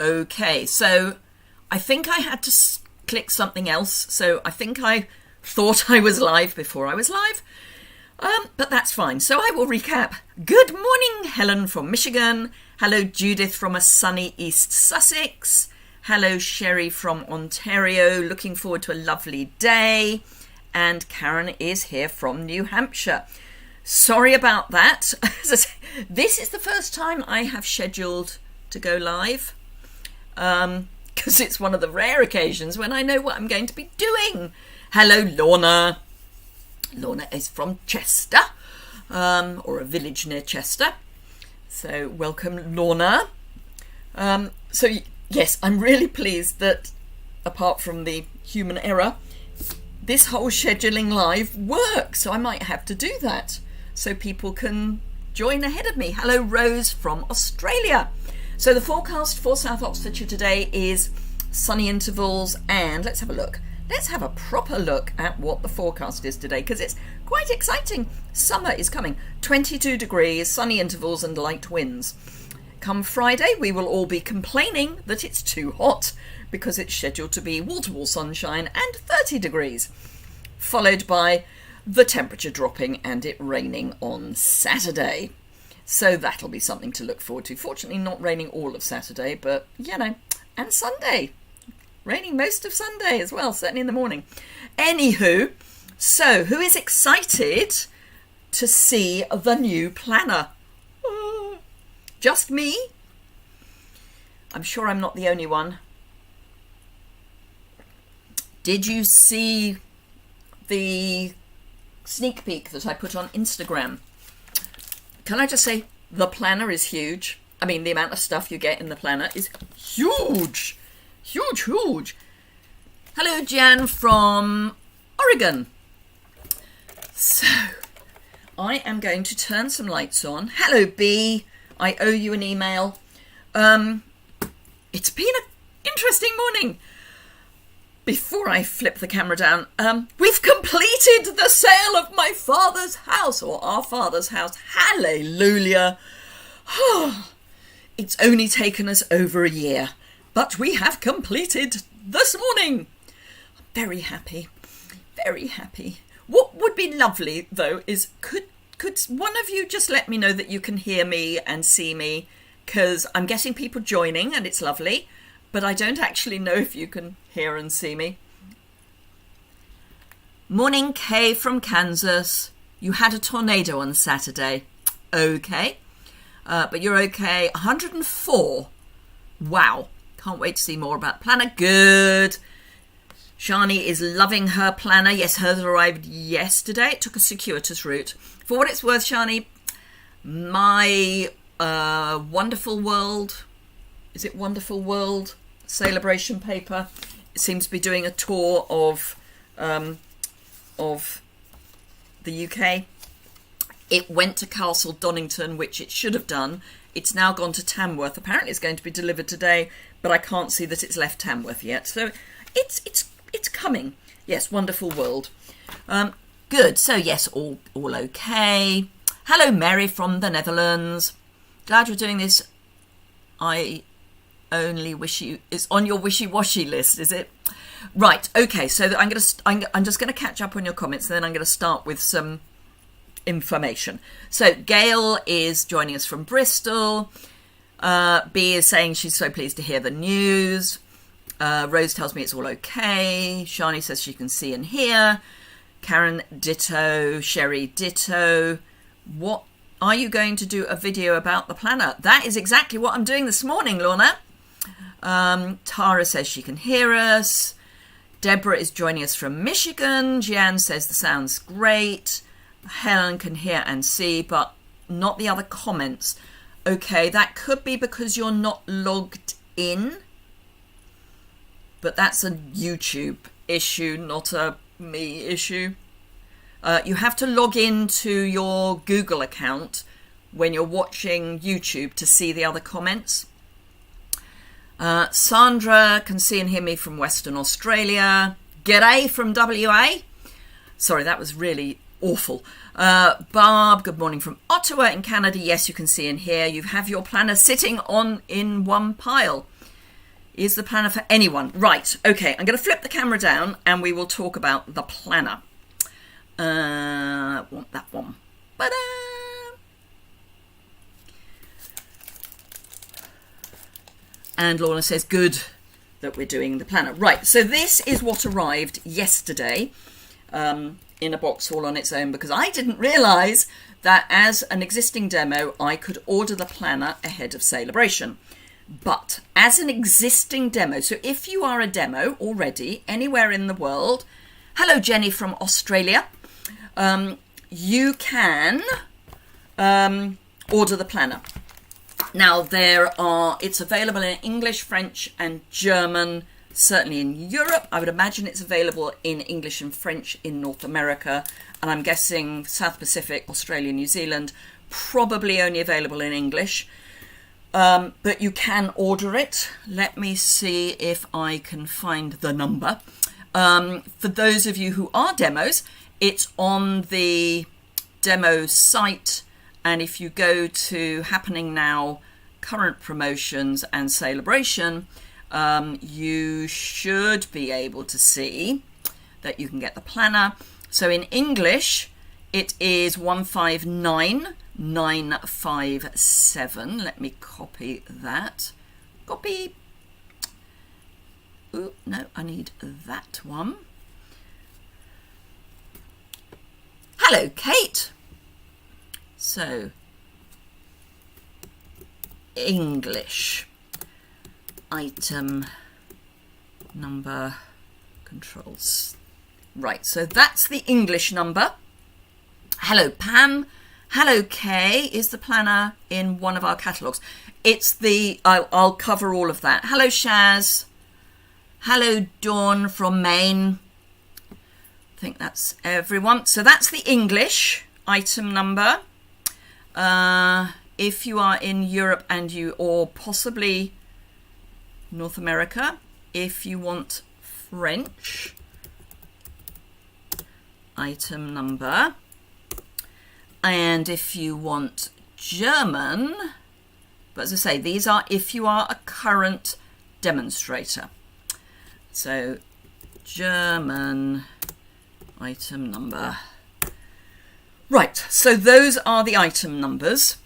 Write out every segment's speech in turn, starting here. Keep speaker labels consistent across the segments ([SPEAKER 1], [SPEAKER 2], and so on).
[SPEAKER 1] Okay, so I think I had to click something else. So I think I thought I was live before I was live. But that's fine. So I will recap. Good morning, Helen from Michigan. Hello, Judith from a sunny East Sussex. Hello, Sherry from Ontario. Looking forward to a lovely day. And Karen is here from New Hampshire. Sorry about that. This is the first time I have scheduled to go live. Because it's one of the rare occasions when I know what I'm going to be doing. Hello, Lorna. Lorna is from Chester, or a village near Chester. So welcome, Lorna. So yes, I'm really pleased that apart from the human error, this whole scheduling live works. So I might have to do that so people can join ahead of me. Hello, Rose from Australia. So the forecast for South Oxfordshire today is sunny intervals, and let's have a look. Let's have a proper look at what the forecast is today, because it's quite exciting. Summer is coming. 22 degrees, sunny intervals and light winds. Come Friday, we will all be complaining that it's too hot because it's scheduled to be wall-to-wall sunshine and 30 degrees, followed by the temperature dropping and it raining on Saturday. So that'll be something to look forward to. Fortunately, not raining all of Saturday, but, and Sunday. Raining most of Sunday as well, certainly in the morning. Anywho, so who is excited to see the new planner? Just me? I'm sure I'm not the only one. Did you see the sneak peek that I put on Instagram? Can I just say, the planner is huge. I mean, the amount of stuff you get in the planner is huge. Huge, huge. Hello, Jan from Oregon. So, I am going to turn some lights on. Hello, B. I owe you an email. It's been an interesting morning. Before I flip the camera down, we've completed the sale of my father's house, or our father's house. Hallelujah. It's only taken us over a year, but we have completed this morning. I'm very happy, very happy. What would be lovely, though, is could one of you just let me know that you can hear me and see me? Because I'm getting people joining and it's lovely, but I don't actually know if you can hear and see me. Morning, Kay from Kansas. You had a tornado on Saturday. Okay. But you're okay. 104. Wow. Can't wait to see more about planner. Good. Shani is loving her planner. Yes, hers arrived yesterday. It took a circuitous route. For what it's worth, Shani, my Wonderful World, is it Wonderful World Sale-a-Bration paper? It seems to be doing a tour of the UK. It went to Castle Donington, which it should have done. It's now gone to Tamworth. Apparently it's going to be delivered today, but I can't see that it's left Tamworth yet. So it's coming. Yes, Wonderful World. Good. So yes, all okay. Hello, Mary from the Netherlands. Glad you're doing this. I only wish you... It's on your wishy-washy list, is it? Right. Okay. So I'm just going to catch up on your comments, and then I'm going to start with some information. So Gail is joining us from Bristol. B is saying she's so pleased to hear the news. Rose tells me it's all okay. Shani says she can see and hear. Karen, ditto. Sherry, ditto. What are you going to do a video about the planner? That is exactly what I'm doing this morning, Lorna. Tara says she can hear us. Deborah is joining us from Michigan. Jan says the sound's great. Helen can hear and see, but not the other comments. Okay, that could be because you're not logged in. But that's a YouTube issue, not a me issue. You have to log into your Google account when you're watching YouTube to see the other comments. Sandra can see and hear me from Western Australia. G'day from WA. Sorry, that was really awful. Barb, good morning from Ottawa in Canada. Yes, you can see and hear. You have your planner sitting in one pile. Is the planner for anyone? Right, okay, I'm going to flip the camera down and we will talk about the planner. Want that one. Ta-da! And Lorna says, good that we're doing the planner. Right, so this is what arrived yesterday in a box all on its own, because I didn't realise that as an existing demo, I could order the planner ahead of Sale-a-Bration. But as an existing demo, so if you are a demo already anywhere in the world, hello Jenny from Australia, you can order the planner. Now it's available in English, French and German, certainly in Europe. I would imagine it's available in English and French in North America, and I'm guessing South Pacific, Australia, New Zealand, probably only available in English. But you can order it. Let me see if I can find the number. For those of you who are demos, it's on the demo site. And if you go to Happening Now, Current Promotions and Sale-a-Bration, you should be able to see that you can get the planner. So in English, it is 159957. Let me copy that. Copy. Ooh, no, I need that one. Hello, Kate. So, English. Item number controls. Right, so that's the English number. Hello, Pam. Hello, Kay. Is the planner in one of our catalogues? It's the... I'll cover all of that. Hello, Shaz. Hello, Dawn from Maine. I think that's everyone. So that's the English item number. If you are in Europe or possibly North America, if you want French item number, and if you want German, but as I say, these are if you are a current demonstrator. So German item number. Right, so those are the item numbers.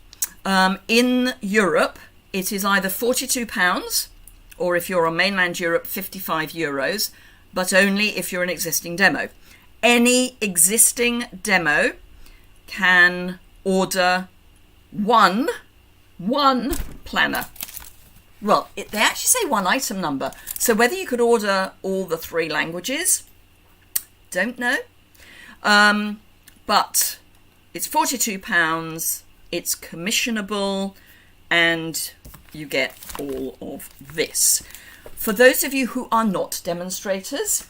[SPEAKER 1] In Europe, it is either £42, or if you're on mainland Europe, €55, but only if you're an existing demo. Any existing demo can order one planner. Well, they actually say one item number. So whether you could order all the 3 languages, don't know. But it's £42, it's commissionable, and you get all of this. For those of you who are not demonstrators,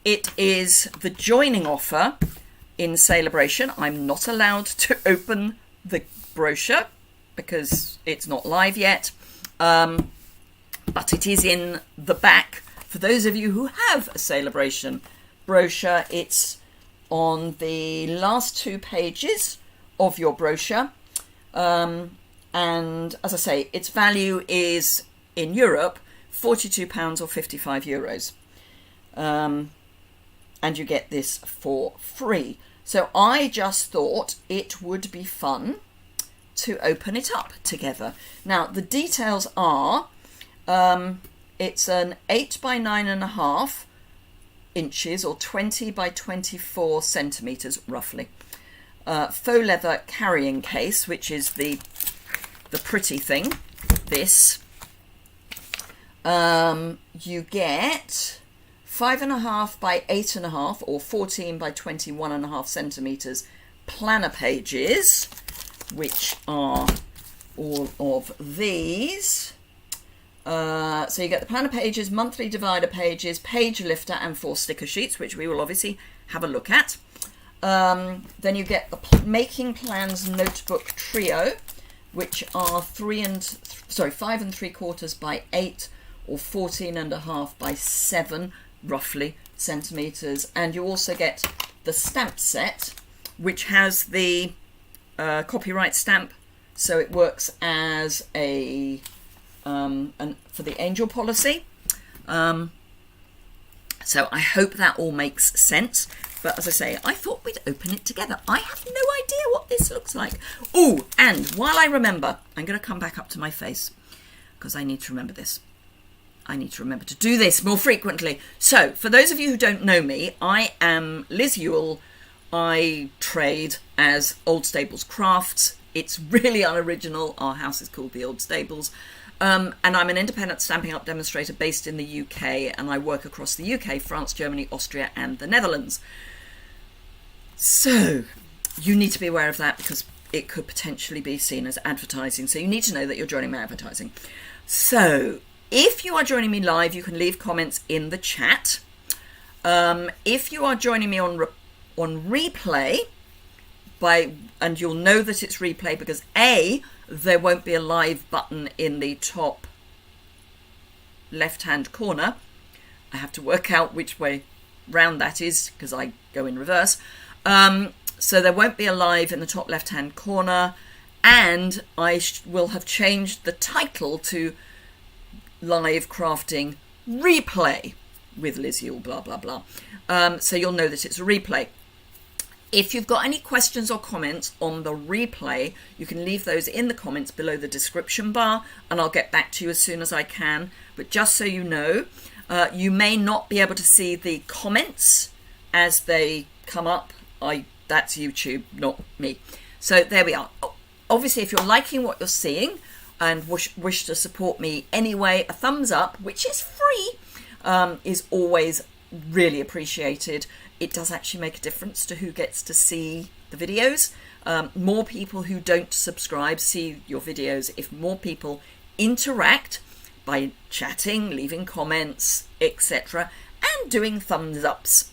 [SPEAKER 1] it is the joining offer in Sale-a-Bration. I'm not allowed to open the brochure because it's not live yet, but it is in the back. For those of you who have a Sale-a-Bration brochure, it's on the last 2 pages of your brochure. And as I say, its value is in Europe £42 or €55. And you get this for free. So I just thought it would be fun to open it up together. Now the details are, it's an 8 by 9.5 inches or 20 by 24 centimeters roughly. Faux leather carrying case, which is the pretty thing. This you get 5.5 by 8.5 or 14 by 21.5 centimeters planner pages, which are all of these. So you get the planner pages, monthly divider pages, page lifter, and 4 sticker sheets, which we will obviously have a look at. Then you get the Making Plans Notebook Trio, which are 5 3/4 by 8 or 14.5 by 7 roughly centimeters. And you also get the stamp set, which has the copyright stamp, so it works as a for the angel policy. So I hope that all makes sense. But as I say, I thought we'd open it together. I have no idea what this looks like. Oh, and while I remember, I'm going to come back up to my face because I need to remember this. I need to remember to do this more frequently. So for those of you who don't know me, I am Liz Yuille. I trade as Old Stables Crafts. It's really unoriginal. Our house is called the Old Stables. And I'm an independent Stampin' Up! Demonstrator based in the UK, and I work across the UK, France, Germany, Austria, and the Netherlands. So you need to be aware of that because it could potentially be seen as advertising. So you need to know that you're joining my advertising. So if you are joining me live, you can leave comments in the chat. If you are joining me on replay, and you'll know that it's replay because there won't be a live button in the top left hand corner. I have to work out which way round that is because I go in reverse. So there won't be a live in the top left hand corner, and I will have changed the title to Live Crafting Replay with Liz Yuille, blah blah blah. So you'll know that it's a replay. If you've got any questions or comments on the replay, you can leave those in the comments below the description bar, and I'll get back to you as soon as I can. But just so you know, you may not be able to see the comments as they come up. That's YouTube, not me. So there we are. Obviously, if you're liking what you're seeing and wish to support me anyway, a thumbs up, which is free, is always really appreciated. It does actually make a difference to who gets to see the videos. More people who don't subscribe see your videos if more people interact by chatting, leaving comments, etc., and doing thumbs ups.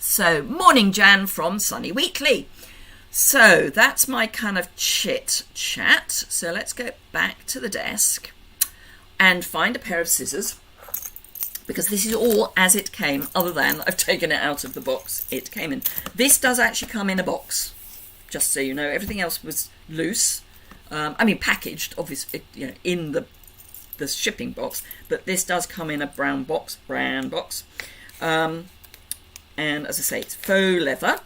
[SPEAKER 1] So, morning Jan from Sunny Weekly. So that's my kind of chit chat. So let's go back to the desk and find a pair of scissors, because this is all as it came, other than I've taken it out of the box it came in. This does actually come in a box, just so you know. Everything else was loose. Packaged, obviously, in the shipping box, but this does come in a brown box. And as I say, it's faux leather,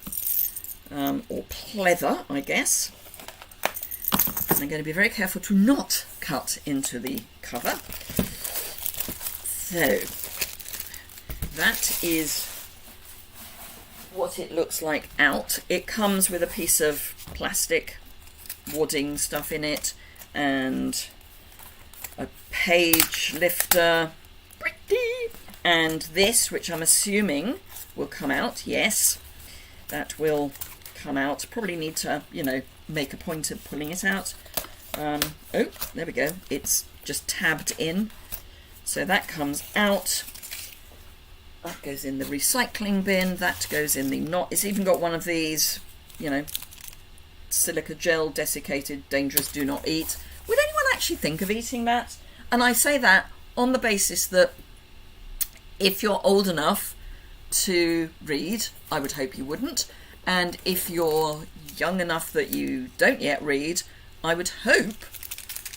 [SPEAKER 1] or pleather, I guess. And I'm going to be very careful to not cut into the cover. So that is what it looks like out. It comes with a piece of plastic wadding stuff in it and a page lifter, and this, which I'm assuming will come out. Yes, that will come out. Probably need to, make a point of pulling it out. Oh, there we go. It's just tabbed in. So that comes out. That goes in the recycling bin. That goes in the not. It's even got one of these, silica gel, desiccated, dangerous, do not eat. Would anyone actually think of eating that? And I say that on the basis that if you're old enough to read, I would hope you wouldn't. And if you're young enough that you don't yet read, I would hope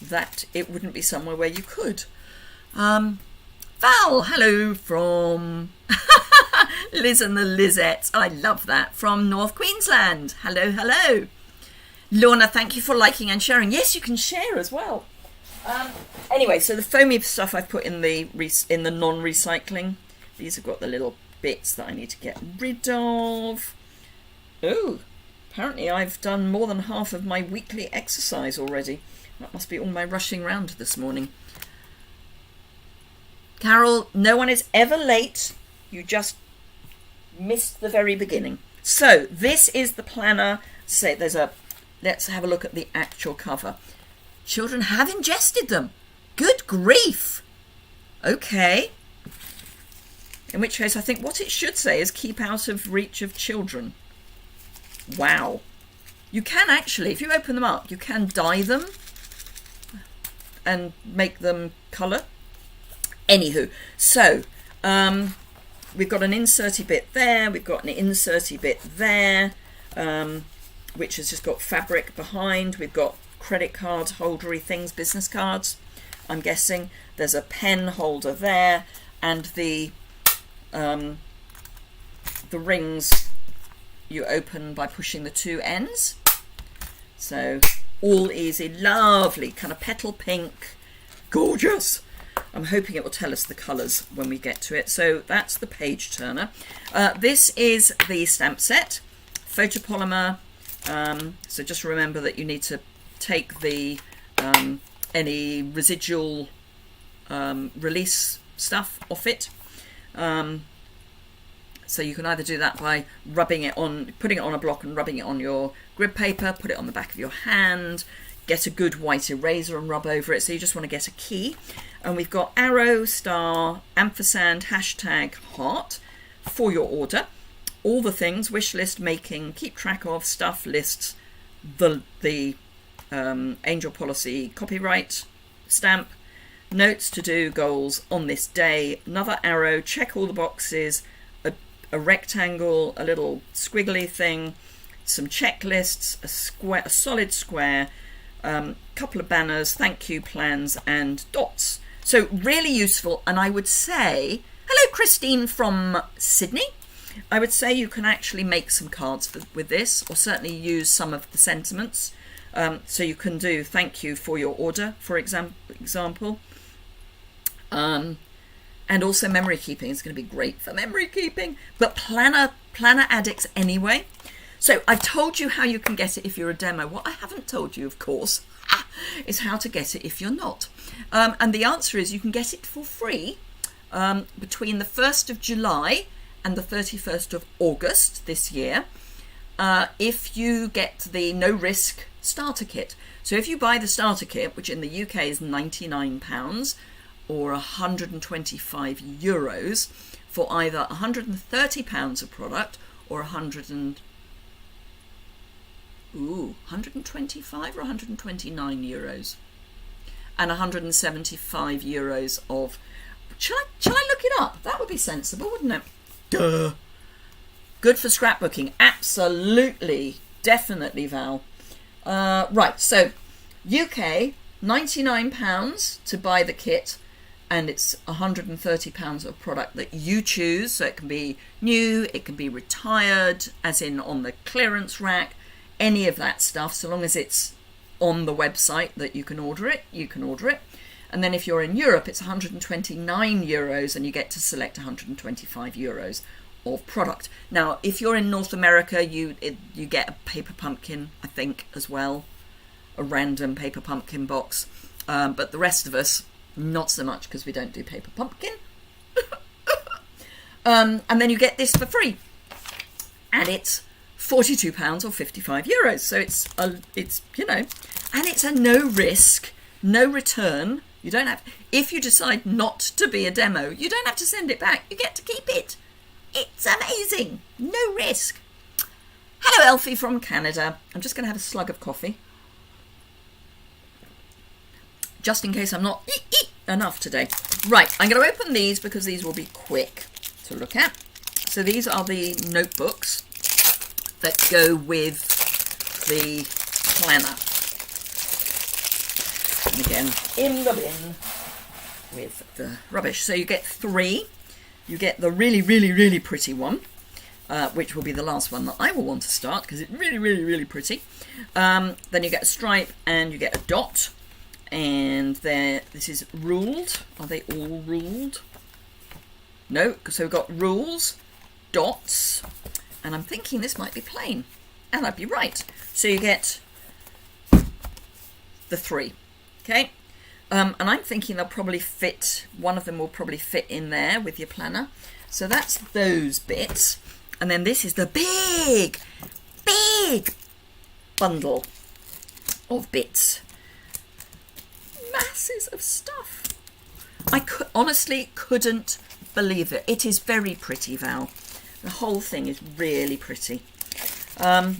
[SPEAKER 1] that it wouldn't be somewhere where you could. Val, hello from Liz and the Lizettes. I love that. From North Queensland. Hello, hello. Lorna, thank you for liking and sharing. Yes, you can share as well. Anyway, so the foamy stuff I've put in the non-recycling. These have got the little bits that I need to get rid of. Oh, apparently I've done more than half of my weekly exercise already. That must be all my rushing round this morning. Carol, no one is ever late. You just missed the very beginning. So this is the planner. Let's have a look at the actual cover. Children have ingested them. Good grief. Okay. In which case, I think what it should say is keep out of reach of children. Wow. You can actually, if you open them up, you can dye them and make them colour. Anywho, so we've got an inserty bit there. We've got an inserty bit there, which has just got fabric behind. We've got credit cards, holdery things, business cards. I'm guessing. There's a pen holder there, and the rings you open by pushing the two ends. So all easy, lovely, kind of petal pink, gorgeous. I'm hoping it will tell us the colours when we get to it. So that's the page turner. This is the stamp set, photopolymer. So just remember that you need to take the any residual release stuff off it. So you can either do that by rubbing it on, putting it on a block and rubbing it on your grid paper, put it on the back of your hand, get a good white eraser and rub over it. So you just want to get a key. And we've got arrow, star, ampersand, hashtag, heart for your order. All the things, wish list, making, keep track of, stuff, lists, the Angel Policy copyright stamp, notes to do, goals on this day, another arrow, check all the boxes, a rectangle, a little squiggly thing, some checklists, a square, a solid square, couple of banners, thank you plans, and dots. So really useful. And I would say, hello Christine from Sydney. I would say you can actually make some cards with this, or certainly use some of the sentiments. So you can do thank you for your order, for example. And also memory keeping is going to be great for memory keeping, but planner addicts anyway. So I've told you how you can get it if you're a demo. What I haven't told you, of course, is how to get it if you're not. And the answer is you can get it for free between the 1st of July and the 31st of August this year if you get the no risk starter kit. So if you buy the starter kit, which in the UK is £99 or €125 for either £130 of product or 125 or 129 euros and 175 euros of, shall I look it up? That would be sensible, wouldn't it? Duh. Good for scrapbooking, absolutely, definitely, Val. Right, so UK, £99 to buy the kit, and it's £130 of product that you choose. So it can be new, it can be retired, as in on the clearance rack, any of that stuff. So long as it's on the website that you can order it, you can order it. And then if you're in Europe, it's 129 euros, and you get to select 125 euros of product. Now, if you're in North America, you get a paper pumpkin, I think, as well, a random paper pumpkin box. But the rest of us, not so much, because we don't do paper pumpkin. And then you get this for free, and it's £42 or 55 euros. So it's you know, and it's a no risk, no return. You don't have, if you decide not to be a demo, you don't have to send it back. You get to keep it. It's amazing. No risk. Hello, Elfie from Canada. I'm just going to have a slug of coffee, just in case I'm not enough today. Right, I'm going to open these because these will be quick to look at. So these are the notebooks that go with the planner. And again, in the bin with the rubbish. So you get 3. You get the really, really, really pretty one, which will be the last one that I will want to start because it's really, really, really pretty. Then you get a stripe and you get a dot. And this is ruled. Are they all ruled? No, so we've got rules, dots, and I'm thinking this might be plain. And I'd be right. So you get the 3. Okay? And I'm thinking they'll probably fit, one of them will probably fit in there with your planner. So that's those bits. And then this is the big, big bundle of bits. Masses of stuff. I honestly couldn't believe it. It is very pretty, Val. The whole thing is really pretty. I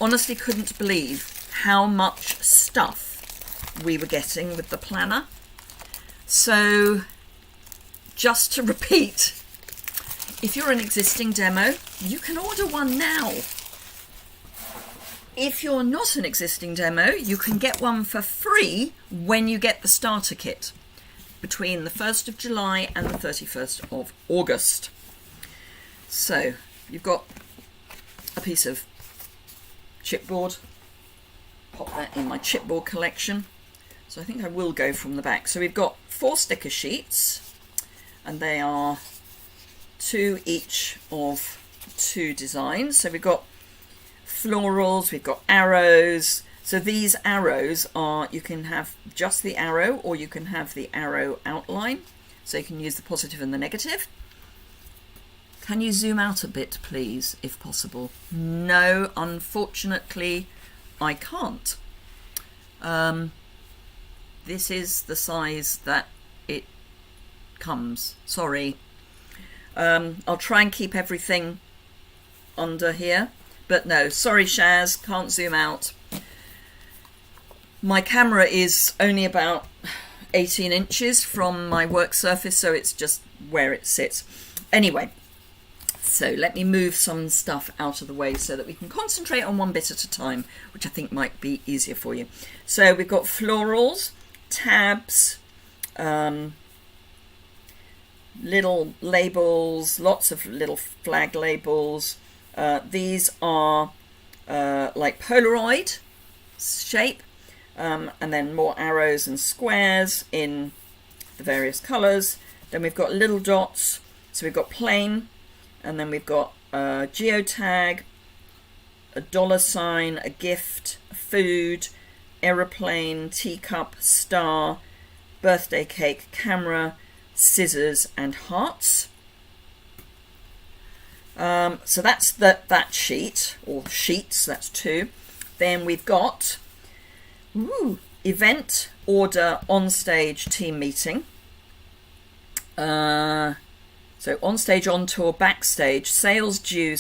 [SPEAKER 1] honestly couldn't believe how much stuff we were getting with the planner. So just to repeat, if you're an existing demo, you can order one now. If you're not an existing demo, you can get one for free when you get the starter kit between the 1st of July and the 31st of August. So you've got a piece of chipboard. Pop that in my chipboard collection. So I think I will go from the back. So we've got 4 sticker sheets, and they are 2 each of 2 designs. So we've got florals, we've got arrows. So these arrows are, you can have just the arrow, or you can have the arrow outline. So you can use the positive and the negative. Can you zoom out a bit, please, if possible? No, unfortunately, I can't. This is the size that it comes. Sorry. I'll try and keep everything under here. But no, sorry Shaz, can't zoom out. My camera is only about 18 inches from my work surface, so it's just where it sits. Anyway, so let me move some stuff out of the way so that we can concentrate on one bit at a time, which I think might be easier for you. So we've got florals, tabs, little labels, lots of little flag labels. These are like Polaroid shape, and then more arrows and squares in the various colours. Then we've got little dots, so we've got plain, and then we've got a geotag, a $sign, a gift, a food, aeroplane, teacup, star, birthday cake, camera, scissors, and hearts. So that's that sheet, or sheets, that's 2. Then we've got event, order, on-stage, team meeting. So on-stage, on-tour, backstage, sales due,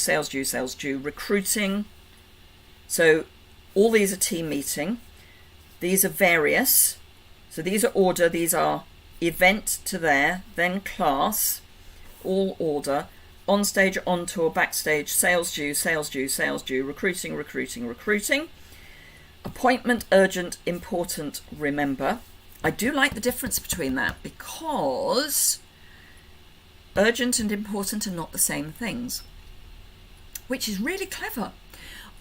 [SPEAKER 1] recruiting. So all these are team meeting. These are various. So these are order, these are event to there, then class, all order, on stage, on tour, backstage, sales due, recruiting, appointment, urgent, important, remember. I do like the difference between that, because urgent and important are not the same things, which is really clever.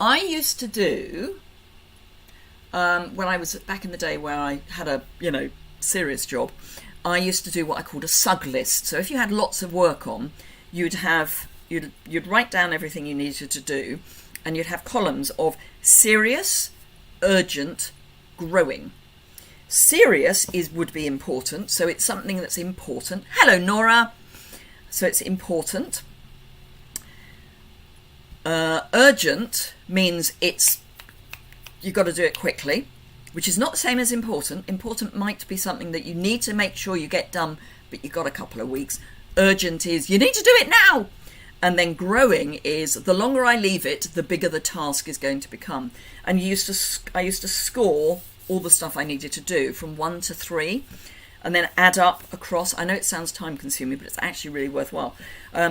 [SPEAKER 1] I used to do, when I was back in the day where I had a, serious job, I used to do what I called a sug list. So if you had lots of work on, you'd write down everything you needed to do, and you'd have columns of serious, urgent, growing. Serious would be important, so it's something that's important. Hello, Nora. So it's important. Urgent means you've got to do it quickly, which is not the same as important. Important might be something that you need to make sure you get done, but you've got a couple of weeks. Urgent is you need to do it now. And then growing is the longer I leave it, the bigger the task is going to become. And I used to score all the stuff I needed to do from 1 to 3, and then add up across. I know it sounds time consuming, but it's actually really worthwhile.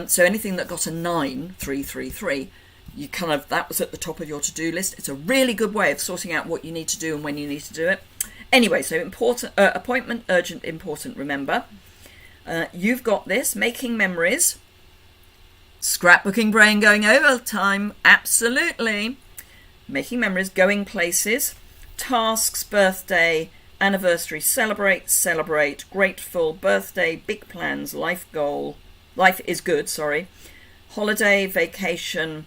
[SPEAKER 1] So anything that got a 9, 3, 3, 3, that was at the top of your to-do list. It's a really good way of sorting out what you need to do and when you need to do it. Anyway, so important, appointment, urgent, important, remember. You've got this, making memories. Scrapbooking brain going overtime, absolutely. Making memories, going places. Tasks, birthday, anniversary, celebrate, grateful, birthday, big plans, life goal. Life is good, sorry. Holiday, vacation,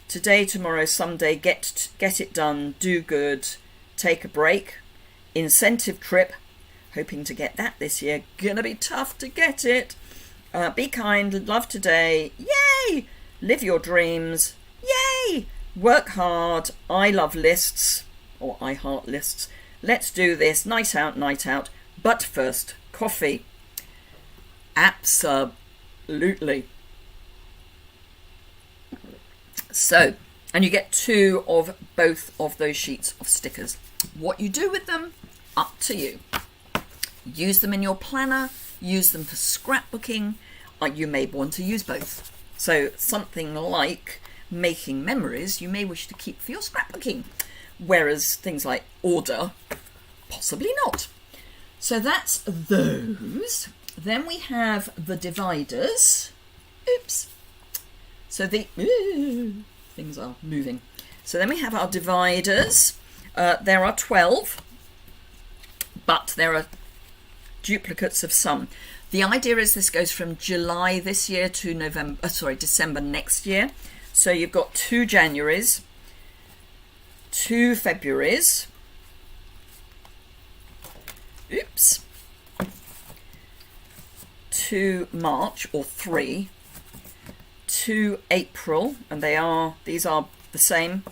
[SPEAKER 1] today, tomorrow, someday, get it done, do good, take a break. Incentive trip, hoping to get that this year. Gonna be tough to get it. Be kind, love today, yay! Live your dreams, yay! Work hard, I love lists, or I heart lists. Let's do this, night out, but first, coffee. Absolutely. So, and you get 2 of both of those sheets of stickers. What you do with them, up to you. Use them in your planner, use them for scrapbooking. You may want to use both. So something like, making memories you may wish to keep for your scrapbooking, whereas things like order, possibly not. So that's those. Then we have the dividers. Oops. So the things are moving. So then we have our dividers. There are 12, but there are duplicates of some. The idea is this goes from July this year to December next year. So you've got 2 Januaries, 2 Februaries, 2 March, or 3, 2 April, and these are the same,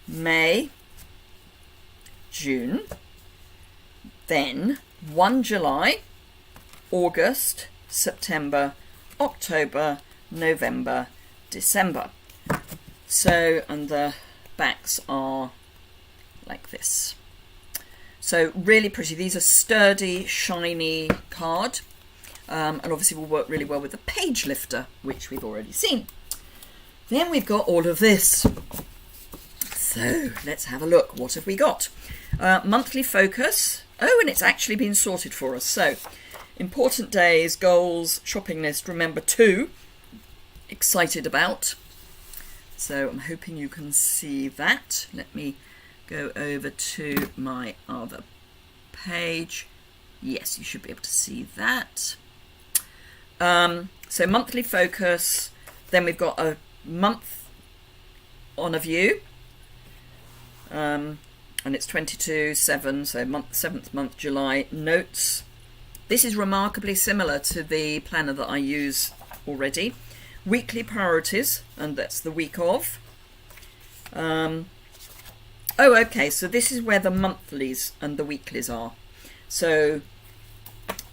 [SPEAKER 1] May, June, then 1 July, August, September, October, November, December. So, and the backs are like this. So really pretty. These are sturdy, shiny card, and obviously will work really well with the page lifter, which we've already seen. Then we've got all of this. So let's have a look. What have we got? Monthly focus. Oh, and it's actually been sorted for us. So important days, goals, shopping list, remember 2. Excited about. So I'm hoping you can see that. Let me go over to my other page. Yes, you should be able to see that. So monthly focus. Then we've got a month on a view. And it's 22/7, so 7th month, July. Notes. This is remarkably similar to the planner that I use already. Weekly priorities, and that's the week of. Oh, okay, so this is where the monthlies and the weeklies are. So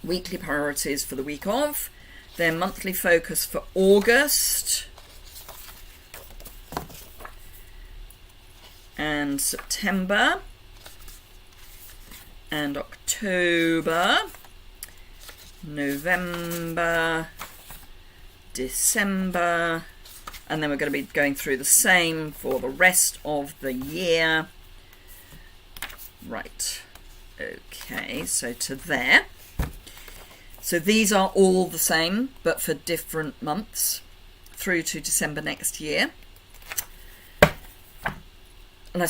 [SPEAKER 1] weekly priorities for the week of, then monthly focus for August and September and October, November, December, and then we're going to be going through the same for the rest of the year. Right, okay, so to there. So these are all the same, but for different months through to December next year. And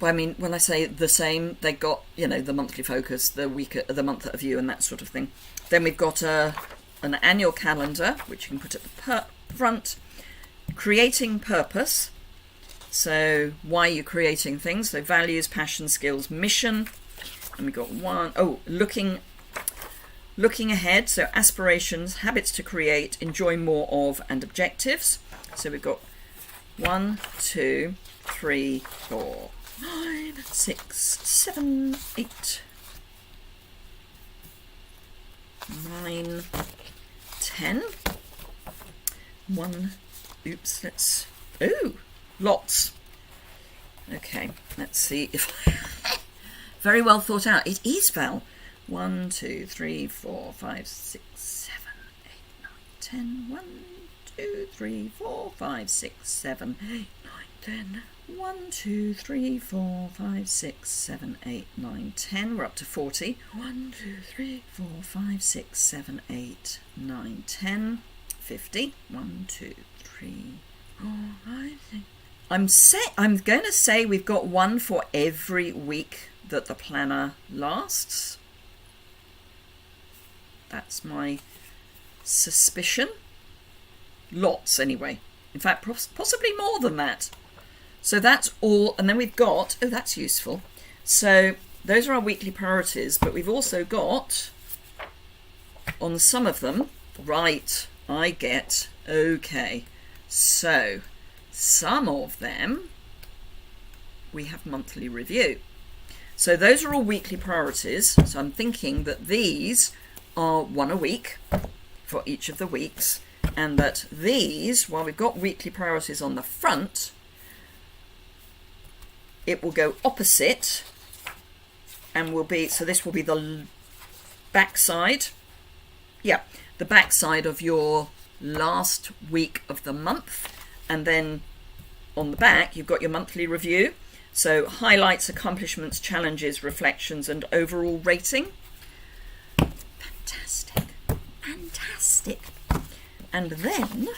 [SPEAKER 1] when I say the same, they got, the monthly focus, the month at view, and that sort of thing. Then we've got an annual calendar, which you can put at the front. Creating purpose. So why are you creating things? So values, passion, skills, mission. And we've got looking ahead. So aspirations, habits to create, enjoy more of, and objectives. So we've got 1, 2, 3, 4, 5, 6, 7, 8, 9, 10. Lots. Okay, let's see if very well thought out. It is, Val. 1, 2, 3, 4, 5, 6, 7, 8, 9, 10. 1, 2, 3, 4, 5, 6, 7, 8, 9, 10. 1, 2, 3, 4, 5, 6, 7, 8, 9, 10. We're up to 40. 1, 2, 3, 4, 5, 6, 7, 8, 9, 10. 50. 1, 2, 3, 4, 5, 6. I'm going to say we've got one for every week that the planner lasts. That's my suspicion. Lots, anyway. In fact, possibly more than that. So that's all. And then we've got, that's useful. So those are our weekly priorities, but we've also got, on some of them, right, I get, okay. So some of them, we have monthly review. So those are all weekly priorities. So I'm thinking that these are 1 a week for each of the weeks, and that these, while we've got weekly priorities on the front, it will go opposite and will be, so this will be the back side. Yeah, the back side of your last week of the month, And then on the back, you've got your monthly review. So highlights, accomplishments, challenges, reflections, and overall rating. Fantastic. Fantastic. And then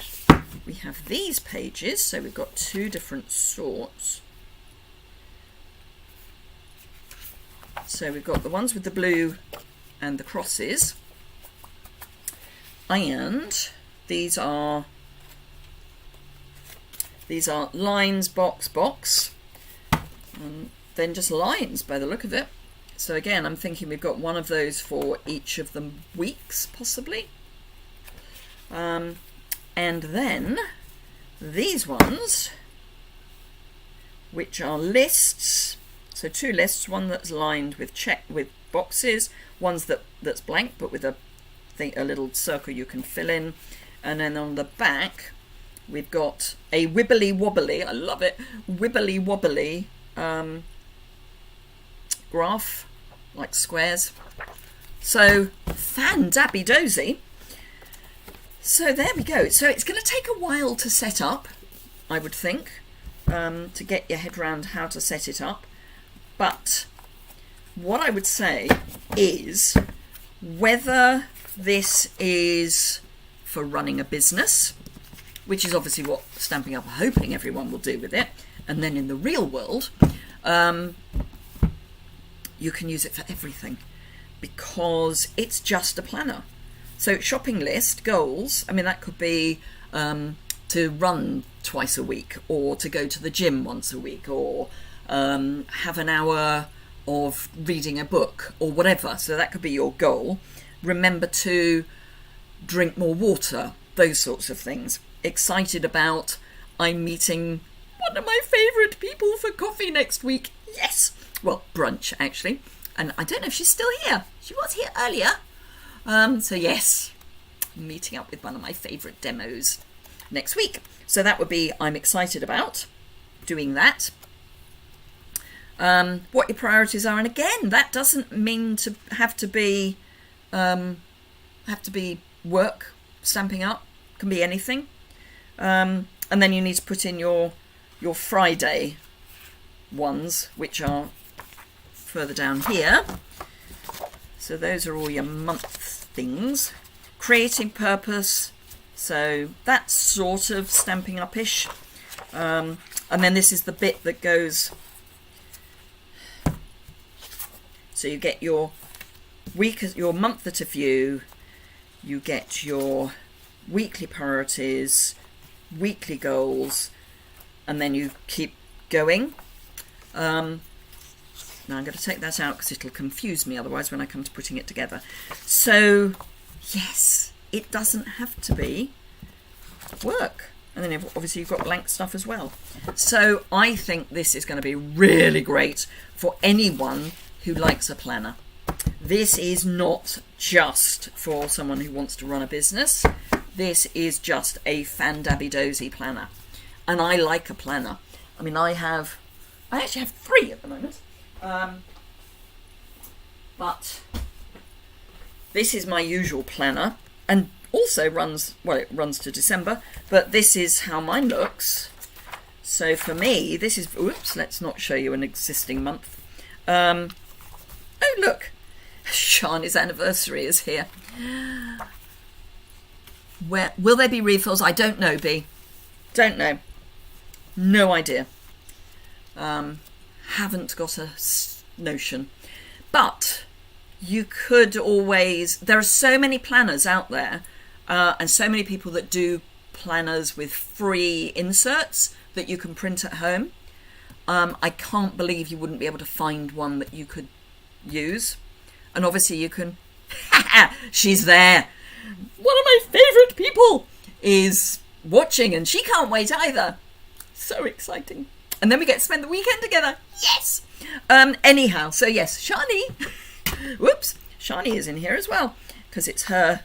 [SPEAKER 1] we have these pages. So we've got two different sorts. So we've got the ones with the blue and the crosses. And these are lines, box, and then just lines by the look of it. So again, I'm thinking we've got one of those for each of the weeks, possibly. And then these ones, which are lists. So two lists, one that's lined with boxes, one's that's blank but with a little circle you can fill in. And then on the back, we've got a wibbly wobbly, I love it, wibbly wobbly graph, like squares. So fan-dabby dozy. So there we go. So it's going to take a while to set up, I would think, to get your head around how to set it up. But what I would say is, whether this is for running a business, which is obviously what Stampin' Up! Are hoping everyone will do with it, and then in the real world, you can use it for everything, because it's just a planner. So shopping list, goals, I mean, that could be to run twice a week, or to go to the gym once a week, or have an hour of reading a book, or whatever. So that could be your goal. Remember to drink more water, those sorts of things. Excited about, I'm meeting one of my favourite people for coffee next week. Yes! Well, brunch, actually. And I don't know if she's still here. She was here earlier. So yes, meeting up with one of my favourite demos next week. So that would be, I'm excited about doing that. What your priorities are, and again, that doesn't mean to have to be work, Stamping Up, can be anything. And then you need to put in your Friday ones, which are further down here. So those are all your month things. Creating purpose, so that's sort of Stamping Up-ish. And then this is the bit that goes, so you get your week, your month at a view, you get your weekly priorities, weekly goals, and then you keep going. Now I'm going to take that out because it'll confuse me otherwise when I come to putting it together. So yes, it doesn't have to be work. And then obviously you've got blank stuff as well. So I think this is going to be really great for anyone who likes a planner. This is not just for someone who wants to run a business. This is just a fan-dabby-dozy planner. And I like a planner. I mean, I actually have 3 at the moment. But this is my usual planner, and also runs, well, it runs to December, but this is how mine looks. So for me, this is, oops, let's not show you an existing month. Oh, look, Shani's anniversary is here. Where will there be refills? I don't know, B. Don't know. No idea. Haven't got a notion. But you could always, there are so many planners out there, and so many people that do planners with free inserts that you can print at home. I can't believe you wouldn't be able to find one that you could use. And obviously you can, she's there. One of my favourite people is watching, and she can't wait either. So exciting. And then we get to spend the weekend together. Yes! Anyhow, so yes, Shani. Whoops. Shani is in here as well, because it's her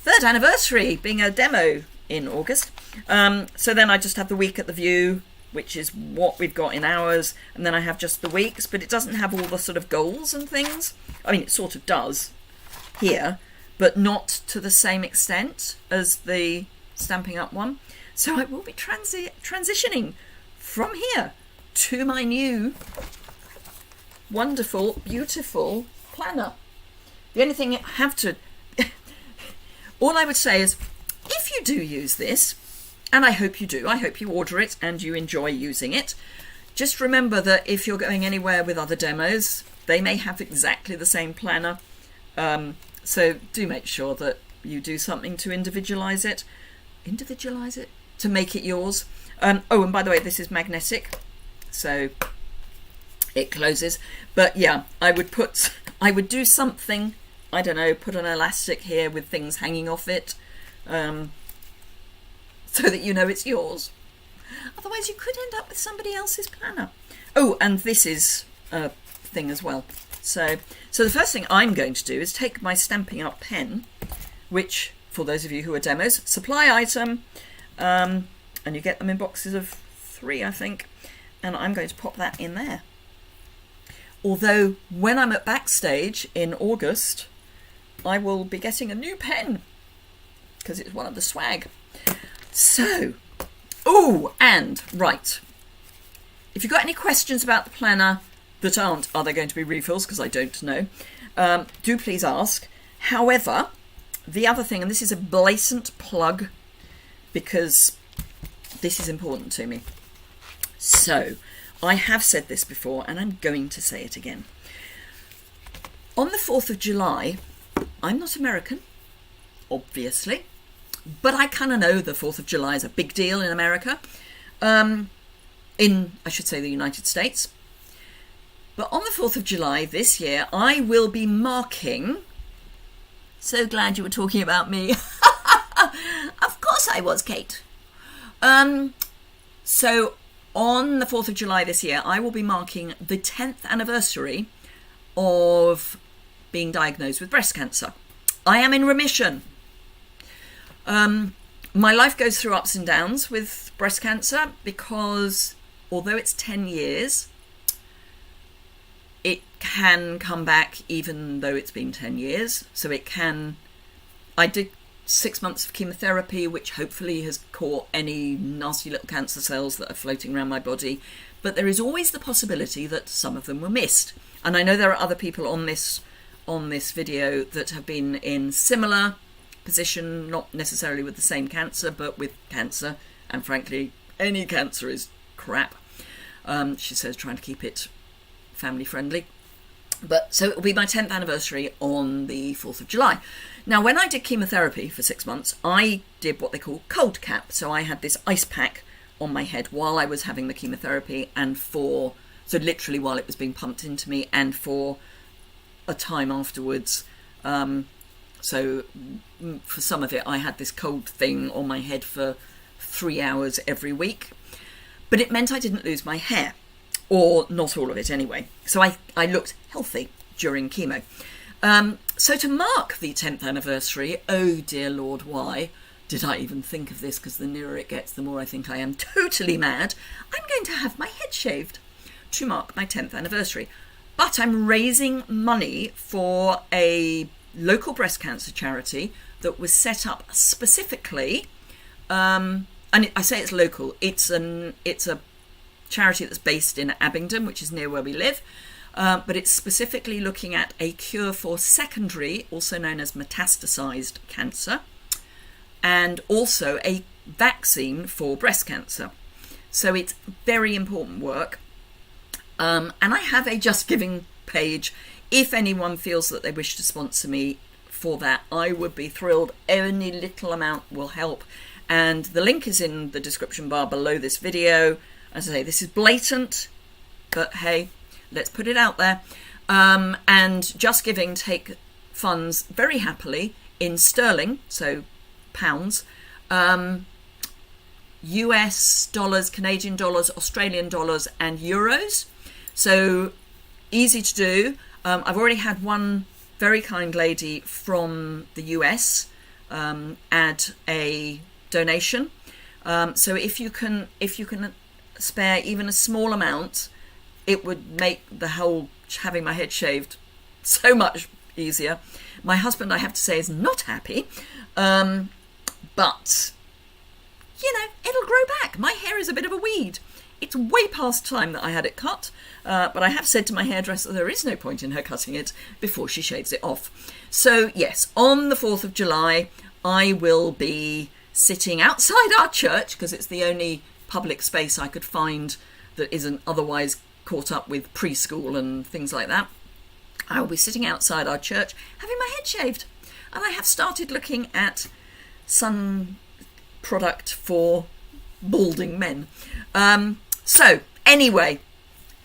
[SPEAKER 1] 3rd anniversary, being a demo in August. So then I just have the week at the view, which is what we've got in hours. And then I have just the weeks, but it doesn't have all the sort of goals and things. I mean, it sort of does here, but not to the same extent as the Stamping Up one. So I will be transitioning from here to my new wonderful, beautiful planner. The only thing I have to, all I would say is, if you do use this, and I hope you do, I hope you order it and you enjoy using it, just remember that if you're going anywhere with other demos, they may have exactly the same planner. So do make sure that you do something to individualize it, to make it yours. Oh, and by the way, this is magnetic, so it closes. But yeah, I would do something, I don't know, put an elastic here with things hanging off it, so that you know it's yours. Otherwise you could end up with somebody else's planner. Oh, and this is a thing as well. So the first thing I'm going to do is take my Stampin' Up pen, which, for those of you who are demos, supply item, and you get them in boxes of 3, I think, and I'm going to pop that in there. Although when I'm at Backstage in August, I will be getting a new pen because it's one of the swag. So, oh, and right, if you've got any questions about the planner that aren't, are there going to be refills, because I don't know, do please ask. However, the other thing, and this is a blatant plug because this is important to me. So, I have said this before and I'm going to say it again. On the 4th of July, I'm not American, obviously, but I kind of know the 4th of July is a big deal in America, in, I should say, the United States. But on the 4th of July this year, I will be marking... So glad you were talking about me. Of course I was, Kate. So on the 4th of July this year, I will be marking the 10th anniversary of being diagnosed with breast cancer. I am in remission. My life goes through ups and downs with breast cancer because although it's 10 years, it can come back even though it's been 10 years. So it can... I did 6 months of chemotherapy, which hopefully has caught any nasty little cancer cells that are floating around my body. But there is always the possibility that some of them were missed. And I know there are other people on this video that have been in similar position, not necessarily with the same cancer, but with cancer. And frankly, any cancer is crap. She says trying to keep it family friendly. But so it will be my 10th anniversary on the 4th of July. Now, when I did chemotherapy for 6 months, I did what they call cold cap. So I had this ice pack on my head while I was having the chemotherapy so literally while it was being pumped into me and for a time afterwards. So for some of it, I had this cold thing on my head for 3 hours every week. But it meant I didn't lose my hair. Or not all of it anyway. So I looked healthy during chemo. So to mark the 10th anniversary, oh dear Lord, why did I even think of this? Because the nearer it gets, the more I think I am totally mad. I'm going to have my head shaved to mark my 10th anniversary. But I'm raising money for a local breast cancer charity that was set up specifically, and I say it's local, it's a charity that's based in Abingdon, which is near where we live, but it's specifically looking at a cure for secondary, also known as metastasized cancer, and also a vaccine for breast cancer. So it's very important work. And I have a Just Giving page. If anyone feels that they wish to sponsor me for that, I would be thrilled. Any little amount will help. And the link is in the description bar below this video. As I say, this is blatant, but hey, let's put it out there. And Just Giving take funds very happily in sterling, so pounds, US dollars, Canadian dollars, Australian dollars, and euros. So easy to do. I've already had one very kind lady from the US add a donation. So if you can spare even a small amount, it would make the whole having my head shaved so much easier. My husband, I have to say, is not happy, but it'll grow back. My hair is a bit of a weed. It's way past time that I had it cut, but I have said to my hairdresser there is no point in her cutting it before she shaves it off. So yes, on the 4th of July, I will be sitting outside our church, because it's the only public space I could find that isn't otherwise caught up with preschool and things like that. I will be sitting outside our church having my head shaved. And I have started looking at sun product for balding men. So anyway,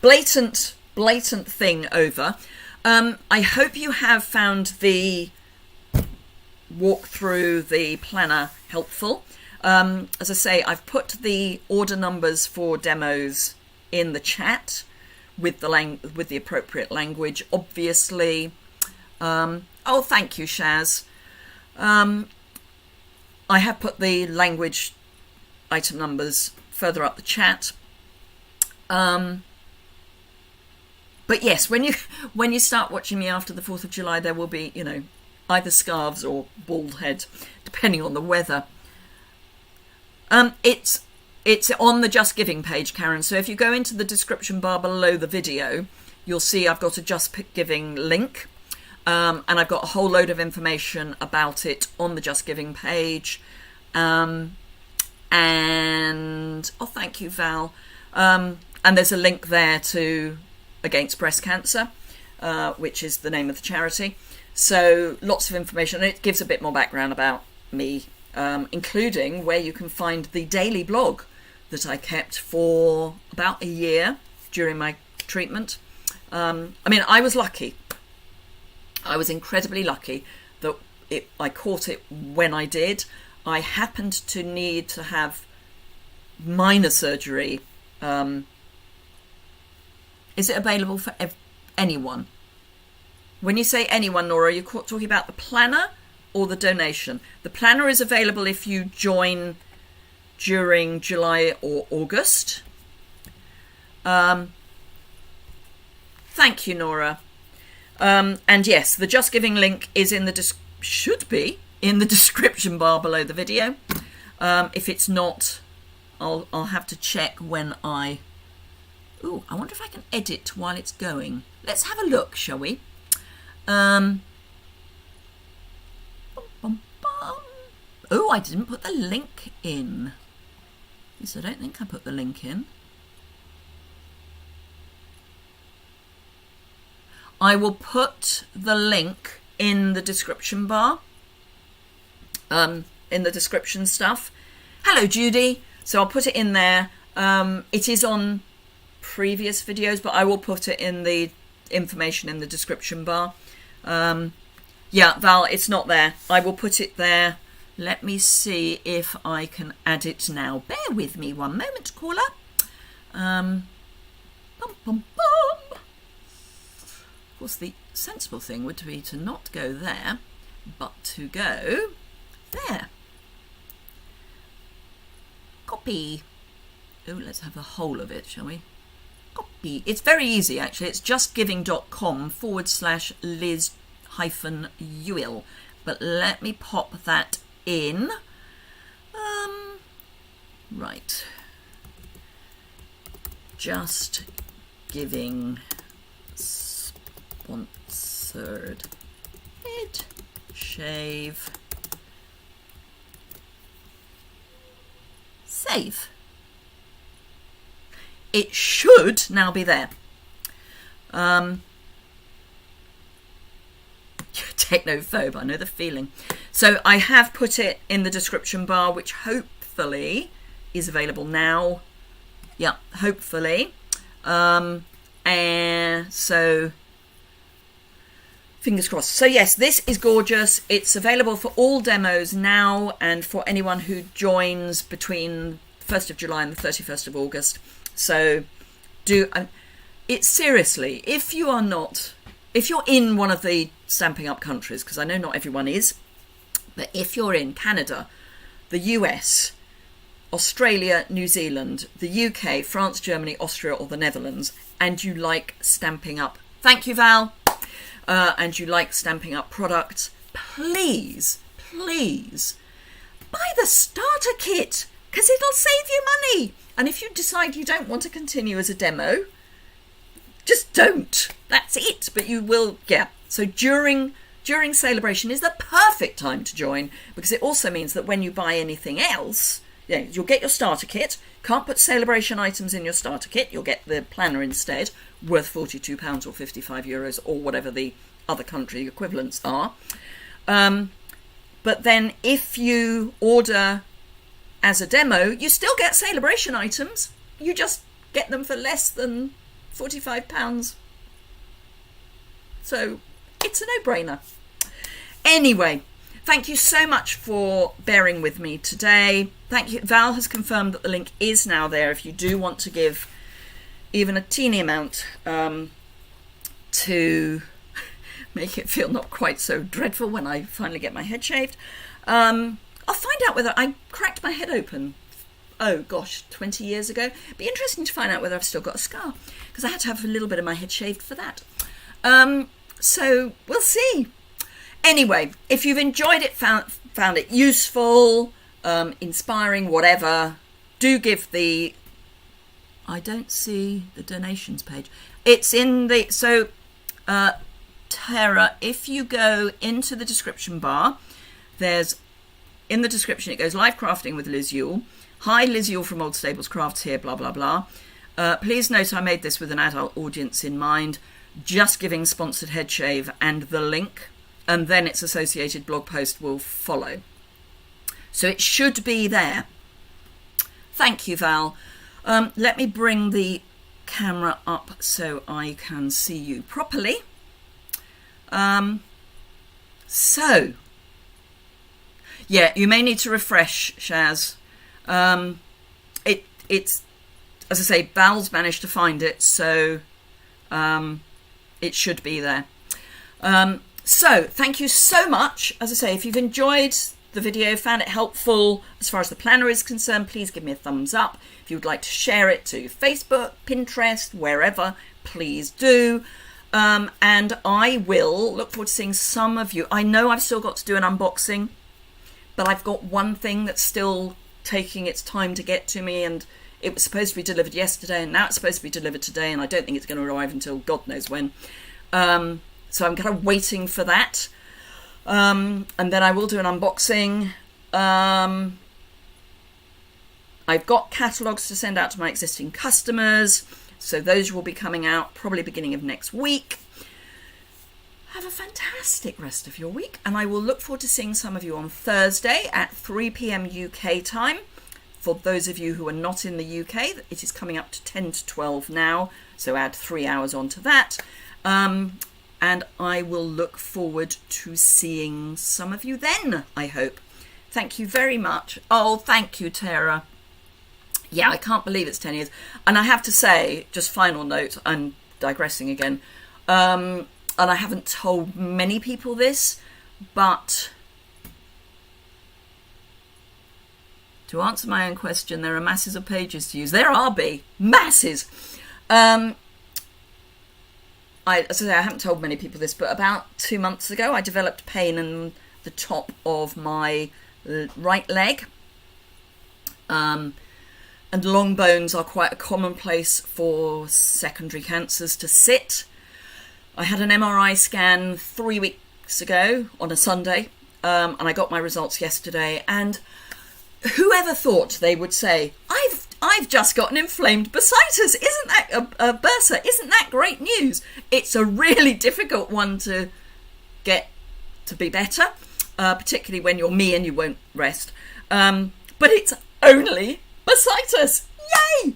[SPEAKER 1] blatant thing over. I hope you have found the walk through the planner helpful. As I say, I've put the order numbers for demos in the chat with the appropriate language, obviously. Oh, thank you, Shaz. I have put the language item numbers further up the chat. But yes, when you start watching me after the 4th of July, there will be, either scarves or bald head, depending on the weather. It's on the Just Giving page, Karen. So if you go into the description bar below the video, you'll see I've got a Just Giving link. And I've got a whole load of information about it on the Just Giving page. And oh, thank you, Val. And there's a link there to Against Breast Cancer, which is the name of the charity. So lots of information. And it gives a bit more background about me, including where you can find the daily blog that I kept for about a year during my treatment. I was lucky. I was incredibly lucky that I caught it when I did. I happened to need to have minor surgery. Is it available for anyone? When you say anyone, Nora, you're talking about the planner or the donation? The planner is available if you join during July or August. Thank you, Nora. And yes, the Just Giving link is should be in the description bar below the video. If it's not, I'll have to check when I wonder if I can edit while it's going. Let's have a look, shall we? Oh, I didn't put the link in. Yes, I don't think I put the link in. I will put the link in the description bar, in the description stuff. Hello, Judy. So I'll put it in there. It is on previous videos, but I will put it in the information in the description bar. Yeah, Val, it's not there. I will put it there. Let me see if I can add it now. Bear with me one moment, caller. Bum, bum, bum. Of course, the sensible thing would be to not go there, but to go there. Copy. Oh, let's have the whole of it, shall we? Copy. It's very easy, actually. It's justgiving.com/Liz-Yuille. But let me pop that in. Right. Just Giving sponsored head shave. Save. It should now be there. Technophobe, I know the feeling. So I have put it in the description bar, which hopefully is available now. Yeah, hopefully. And so fingers crossed. So yes, this is gorgeous. It's available for all demos now and for anyone who joins between 1st of July and the 31st of August. So it's seriously, if you're in one of the Stamping Up countries, because I know not everyone is, but if you're in Canada, the US, Australia, New Zealand, the UK, France, Germany, Austria, or the Netherlands, and you like Stamping Up, thank you, Val, and you like Stamping Up products, please buy the starter kit. because it'll save you money. And if you decide you don't want to continue as a demo, just don't. That's it. But you will, yeah. So during Sale-a-Bration is the perfect time to join, because it also means that when you buy anything else, yeah, you'll get your starter kit. Can't put Sale-a-Bration items in your starter kit. You'll get the planner instead, worth £42 or €55 or whatever the other country equivalents are. But then if you order as a demo, you still get Sale-a-Bration items. You just get them for less than £45. So it's a no-brainer. Anyway, thank you so much for bearing with me today. Thank you. Val has confirmed that the link is now there if you do want to give even a teeny amount to make it feel not quite so dreadful when I finally get my head shaved. I'll find out whether I cracked my head open, 20 years ago. It'd be interesting to find out whether I've still got a scar, because I had to have a little bit of my head shaved for that. So we'll see. Anyway, if you've enjoyed it, found it useful, inspiring, whatever, do give I don't see the donations page. It's in the, Tara, if you go into the description bar, in the description it goes, live crafting with Liz Yuille. Hi, Liz Yuille from Old Stables Crafts here, blah, blah, blah. Please note I made this with an adult audience in mind, just giving sponsored head shave and the link, and then its associated blog post will follow. So it should be there. Thank you, Val. Let me bring the camera up so I can see you properly. Yeah, you may need to refresh, Shaz. It's, as I say, Val's managed to find it, so it should be there. So thank you so much. As I say, if you've enjoyed the video, found it helpful as far as the planner is concerned, please give me a thumbs up. If you would like to share it to Facebook, Pinterest, wherever, please do. And I will look forward to seeing some of you. I know I've still got to do an unboxing, but I've got one thing that's still taking its time to get to me, and it was supposed to be delivered yesterday, and now it's supposed to be delivered today, and I don't think it's going to arrive until God knows when. So I'm kind of waiting for that. And then I will do an unboxing. I've got catalogues to send out to my existing customers, so those will be coming out probably beginning of next week. Have a fantastic rest of your week, and I will look forward to seeing some of you on Thursday at 3 p.m. UK time. For those of you who are not in the UK, it is coming up to 10 to 12 now, so add 3 hours onto that. And I will look forward to seeing some of you then, I hope. Thank you very much. Oh, thank you, Tara. Yeah, I can't believe it's 10 years. And I have to say, just final note, I'm digressing again. And I haven't told many people this, but to answer my own question, there are masses of pages to use. There are masses. As I say, I haven't told many people this, but about 2 months ago, I developed pain in the top of my right leg. And long bones are quite a common place for secondary cancers to sit. I had an MRI scan 3 weeks ago on a Sunday, and I got my results yesterday. And whoever thought they would say, I've just got an inflamed bursitis. Isn't that a bursa? Isn't that great news? It's a really difficult one to get to be better, particularly when you're me and you won't rest. But it's only bursitis. Yay!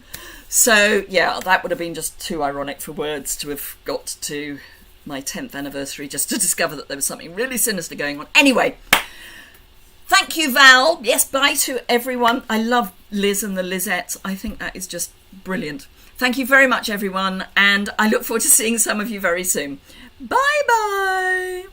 [SPEAKER 1] So yeah, that would have been just too ironic for words to have got to my 10th anniversary just to discover that there was something really sinister going on. Anyway, thank you, Val. Yes, bye to everyone. I love Liz and the Lizettes. I think that is just brilliant. Thank you very much, everyone, and I look forward to seeing some of you very soon. Bye-bye.